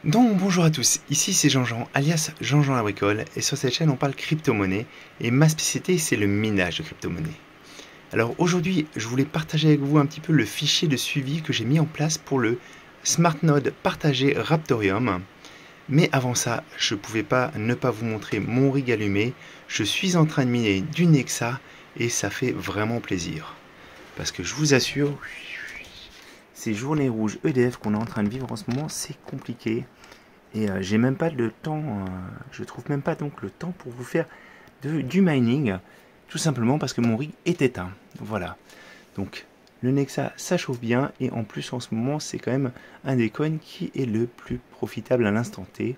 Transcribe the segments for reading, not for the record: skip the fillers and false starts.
Donc bonjour à tous, ici c'est Jean-Jean, alias Jean-Jean la bricole, et sur cette chaîne on parle crypto-monnaie, et ma spécialité c'est le minage de crypto-monnaie. Alors aujourd'hui je voulais partager avec vous un petit peu le fichier de suivi que j'ai mis en place pour le Smart Node partagé Raptorium. Mais avant ça, je ne pouvais pas ne pas vous montrer mon rig allumé, je suis en train de miner du Nexa, et ça fait vraiment plaisir. Parce que je vous assure, ces journées rouges EDF qu'on est en train de vivre en ce moment, c'est compliqué. Et j'ai même pas le temps, je trouve même pas donc le temps pour vous faire du mining, tout simplement parce que mon rig est éteint. Voilà. Donc le Nexa ça chauffe bien et en plus en ce moment c'est quand même un des coins qui est le plus profitable à l'instant T.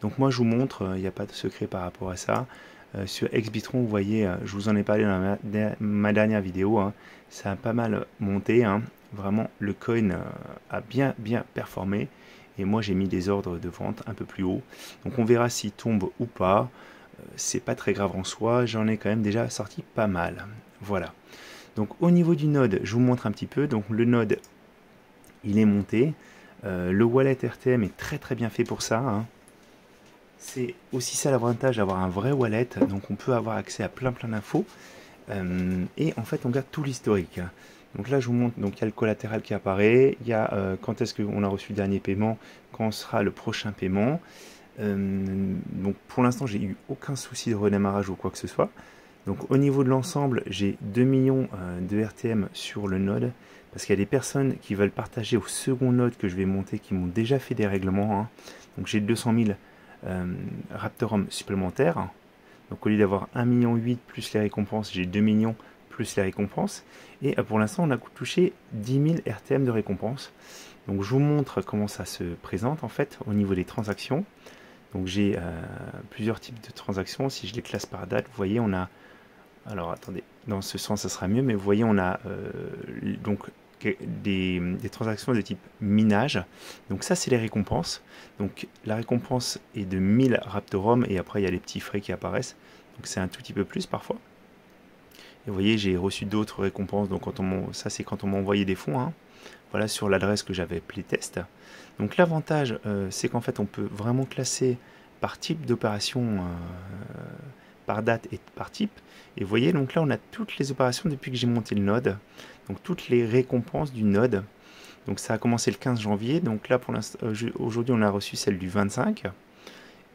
Donc moi je vous montre, il n'y a pas de secret par rapport à ça. Sur Xbitron, vous voyez, je vous en ai parlé dans ma dernière vidéo, hein, ça a pas mal monté, hein. Vraiment le coin a bien performé. Et moi j'ai mis des ordres de vente un peu plus haut. Donc on verra s'il tombe ou pas. C'est pas très grave en soi, j'en ai quand même déjà sorti pas mal. Voilà. Donc au niveau du node, je vous montre un petit peu. Donc le node, il est monté. Le wallet RTM est très bien fait pour ça, hein. C'est aussi ça l'avantage d'avoir un vrai wallet. Donc on peut avoir accès à plein d'infos. Et en fait on garde tout l'historique. Donc là je vous montre, donc il y a le collatéral qui apparaît, il y a quand est-ce qu'on a reçu le dernier paiement, quand sera le prochain paiement. Donc pour l'instant j'ai eu aucun souci de redémarrage ou quoi que ce soit. Donc au niveau de l'ensemble j'ai 2 millions de RTM sur le node, parce qu'il y a des personnes qui veulent partager au second node que je vais monter, qui m'ont déjà fait des règlements, hein. Donc j'ai 200 000 Raptorum supplémentaires. Donc au lieu d'avoir 1,8 million plus les récompenses, j'ai 2 millions plus les récompenses. Et pour l'instant, on a touché 10 000 RTM de récompenses. Donc je vous montre comment ça se présente en fait au niveau des transactions. Donc j'ai plusieurs types de transactions. Si je les classe par date, vous voyez, on a... Alors attendez, dans ce sens, ça sera mieux. Mais vous voyez, on a donc des transactions de type minage. Donc ça, c'est les récompenses. Donc la récompense est de 1000 Raptorum et après, il y a les petits frais qui apparaissent. Donc c'est un tout petit peu plus parfois. Et vous voyez, j'ai reçu d'autres récompenses. Donc ça, c'est quand on m'a envoyé des fonds, hein. Voilà, sur l'adresse que j'avais playtest. Donc l'avantage, c'est qu'en fait, on peut vraiment classer par type d'opération, par date et par type. Et vous voyez, donc là, on a toutes les opérations depuis que j'ai monté le node. Donc toutes les récompenses du node. Donc ça a commencé le 15 janvier. Donc là, pour l'instant, aujourd'hui, on a reçu celle du 25.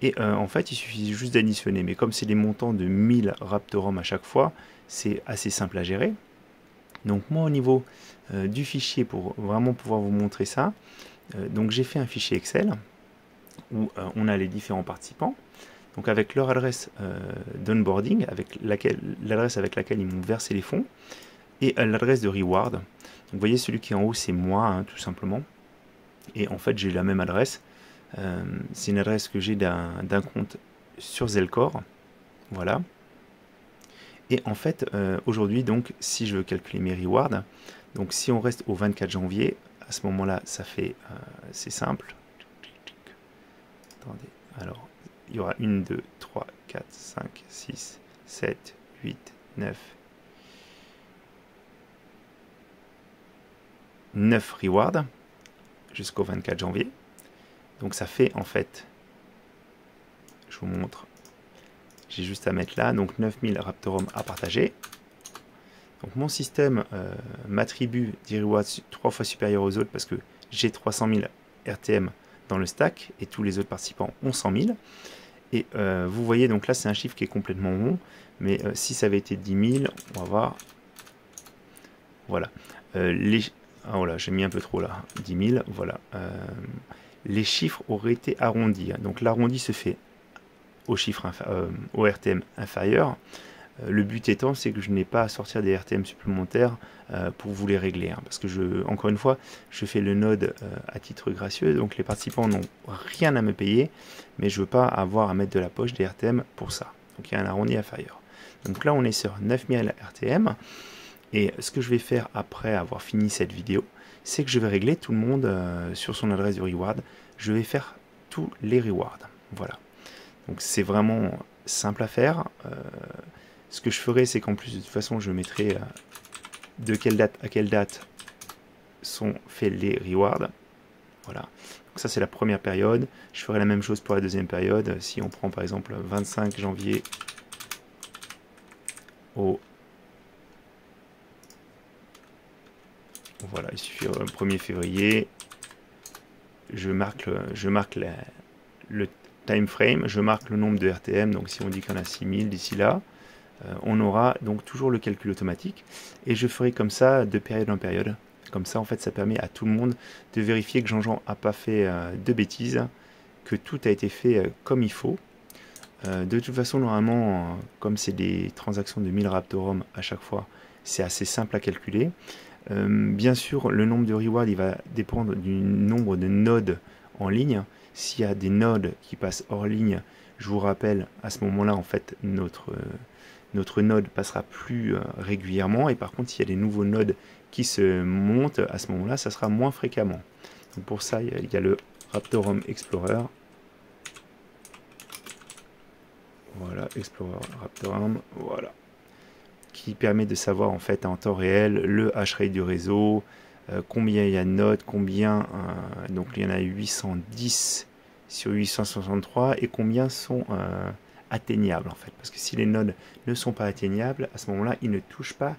Et en fait, il suffit juste d'additionner. Mais comme c'est des montants de 1000 Raptorum à chaque fois, c'est assez simple à gérer. Donc moi, au niveau du fichier, pour vraiment pouvoir vous montrer ça, donc j'ai fait un fichier Excel où on a les différents participants. Donc avec leur adresse d'onboarding, l'adresse avec laquelle ils m'ont versé les fonds, et l'adresse de reward. Donc vous voyez, celui qui est en haut, c'est moi, hein, tout simplement. Et en fait, j'ai la même adresse. C'est une adresse que j'ai d'un compte sur Zelcore. Voilà. Et en fait, aujourd'hui, donc, si je veux calculer mes rewards, donc si on reste au 24 janvier, à ce moment-là, ça fait, c'est simple. Attendez, alors, il y aura 1, 2, 3, 4, 5, 6, 7, 8, 9 rewards jusqu'au 24 janvier. Donc ça fait en fait, je vous montre, j'ai juste à mettre là, donc 9000 Raptorum à partager. Donc mon système m'attribue des rewards 3 fois supérieurs aux autres parce que j'ai 300 000 RTM dans le stack et tous les autres participants ont 100 000. Et vous voyez, donc là c'est un chiffre qui est complètement rond, mais si ça avait été 10 000, on va voir. Voilà. Ah voilà, j'ai mis un peu trop là, 10 000, voilà. Les chiffres auraient été arrondis. Donc l'arrondi se fait au chiffre au RTM inférieur. Le but étant, c'est que je n'ai pas à sortir des RTM supplémentaires pour vous les régler, hein, parce que encore une fois, je fais le node à titre gracieux, donc les participants n'ont rien à me payer, mais je ne veux pas avoir à mettre de la poche des RTM pour ça. Donc il y a un arrondi inférieur. Donc là, on est sur 9000 RTM, et ce que je vais faire après avoir fini cette vidéo, c'est que je vais régler tout le monde sur son adresse de reward. Je vais faire tous les rewards. Voilà. Donc c'est vraiment simple à faire. Ce que je ferai, c'est qu'en plus, de toute façon, je mettrai de quelle date à quelle date sont faits les rewards. Voilà. Donc ça c'est la première période. Je ferai la même chose pour la deuxième période. Si on prend par exemple 25 janvier au... Voilà, il suffit 1er février. Je marque le time frame, je marque le nombre de RTM. Donc si on dit qu'on a 6000 d'ici là, on aura donc toujours le calcul automatique. Et je ferai comme ça de période en période. Comme ça, en fait, ça permet à tout le monde de vérifier que Jean-Jean n'a pas fait de bêtises, que tout a été fait comme il faut. De toute façon, normalement, comme c'est des transactions de 1000 Raptorum à chaque fois, c'est assez simple à calculer. Bien sûr, le nombre de rewards, il va dépendre du nombre de nodes en ligne. S'il y a des nodes qui passent hors ligne, je vous rappelle, à ce moment-là, en fait, notre node passera plus régulièrement. Et par contre, s'il y a des nouveaux nodes qui se montent, à ce moment-là, ça sera moins fréquemment. Donc pour ça, il y a le Raptorum Explorer. Voilà, Explorer Raptorum, voilà. Qui permet de savoir en fait en temps réel le hash rate du réseau, combien il y a de nodes, combien, donc il y en a 810 sur 863 et combien sont atteignables en fait. Parce que si les nodes ne sont pas atteignables, à ce moment-là, ils ne touchent pas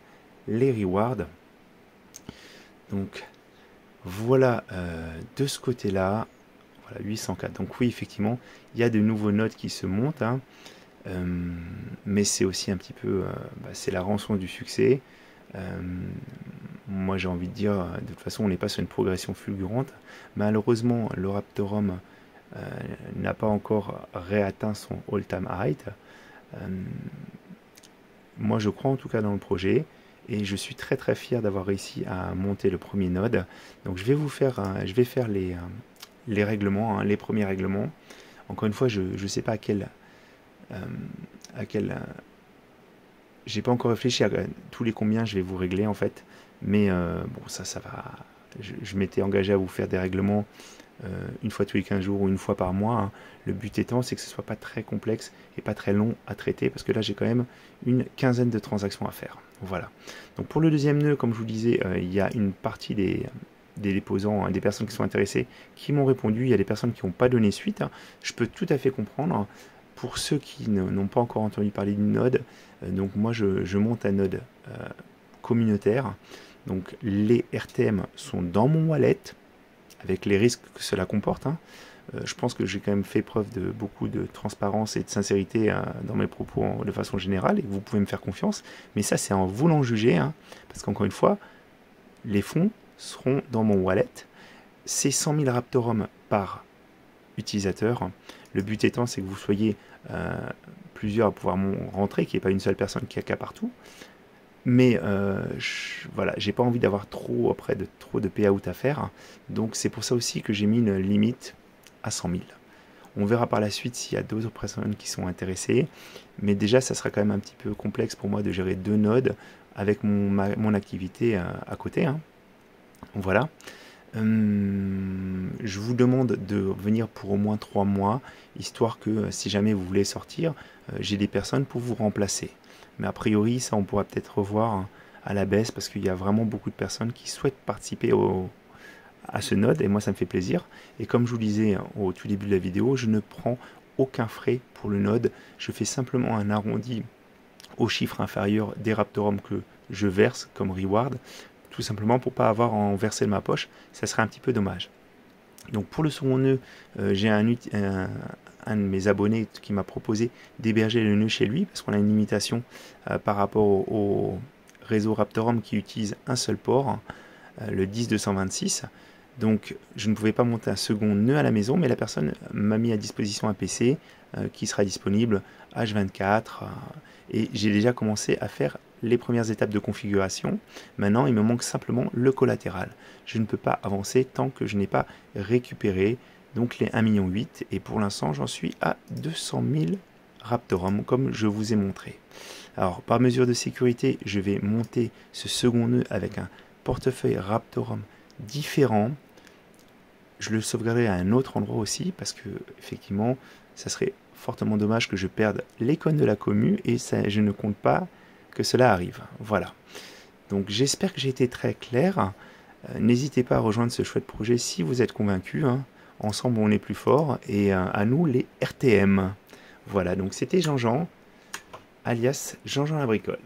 les rewards. Donc voilà de ce côté-là, voilà 804. Donc oui, effectivement, il y a de nouveaux nodes qui se montent, hein. Mais c'est aussi un petit peu, c'est la rançon du succès. Moi j'ai envie de dire, de toute façon on n'est pas sur une progression fulgurante. Malheureusement le Raptorum n'a pas encore réatteint son all-time high. Moi je crois en tout cas dans le projet et je suis très très fier d'avoir réussi à monter le premier node. Donc je vais faire les règlements, hein, les premiers règlements. Encore une fois, je ne sais pas à quel j'ai pas encore réfléchi à tous les combien je vais vous régler en fait, mais bon ça va, je m'étais engagé à vous faire des règlements une fois tous les 15 jours ou une fois par mois, hein. Le but étant c'est que ce soit pas très complexe et pas très long à traiter, parce que là j'ai quand même une quinzaine de transactions à faire. Voilà. Donc pour le deuxième nœud, comme je vous disais, il y a une partie des déposants, hein, des personnes qui sont intéressées, qui m'ont répondu. Il y a des personnes qui n'ont pas donné suite, hein. Je peux tout à fait comprendre. Pour ceux qui n'ont pas encore entendu parler d'une node, donc moi je monte un node communautaire. Donc les RTM sont dans mon wallet, avec les risques que cela comporte, hein. Je pense que j'ai quand même fait preuve de beaucoup de transparence et de sincérité dans mes propos de façon générale, et vous pouvez me faire confiance. Mais ça c'est en voulant juger, hein, parce qu'encore une fois, les fonds seront dans mon wallet. C'est 100 000 Raptorum par utilisateur. Le but étant, c'est que vous soyez plusieurs à pouvoir rentrer, qu'il n'y ait pas une seule personne qui a partout. Mais voilà, j'ai pas envie d'avoir trop de payout à faire. Donc c'est pour ça aussi que j'ai mis une limite à 100 000. On verra par la suite s'il y a d'autres personnes qui sont intéressées. Mais déjà, ça sera quand même un petit peu complexe pour moi de gérer deux nodes avec mon activité à côté, hein. Voilà. Je vous demande de venir pour au moins 3 mois, histoire que si jamais vous voulez sortir, j'ai des personnes pour vous remplacer. Mais a priori, ça on pourra peut-être revoir à la baisse, parce qu'il y a vraiment beaucoup de personnes qui souhaitent participer à ce node, et moi ça me fait plaisir. Et comme je vous le disais au tout début de la vidéo, je ne prends aucun frais pour le node, je fais simplement un arrondi au chiffre inférieur des Raptorum que je verse comme reward, tout simplement pour pas avoir à en verser de ma poche, ça serait un petit peu dommage. Donc pour le second nœud, j'ai un de mes abonnés qui m'a proposé d'héberger le nœud chez lui, parce qu'on a une limitation par rapport au réseau Raptorum qui utilise un seul port, le 10226. Donc je ne pouvais pas monter un second nœud à la maison, mais la personne m'a mis à disposition un PC qui sera disponible H24, et j'ai déjà commencé à faire les premières étapes de configuration. Maintenant, il me manque simplement le collatéral. Je ne peux pas avancer tant que je n'ai pas récupéré donc les 1,8 million, et pour l'instant, j'en suis à 200 000 Raptorum, comme je vous ai montré. Alors, par mesure de sécurité, je vais monter ce second nœud avec un portefeuille Raptorum différent. Je le sauvegarderai à un autre endroit aussi, parce que effectivement, ça serait fortement dommage que je perde l'icône de la commu, et ça, je ne compte pas que cela arrive. Voilà. Donc j'espère que j'ai été très clair. N'hésitez pas à rejoindre ce chouette projet si vous êtes convaincu, hein. Ensemble on est plus fort, et à nous les RTM. Voilà, donc c'était Jean-Jean, alias Jean-Jean la Bricole.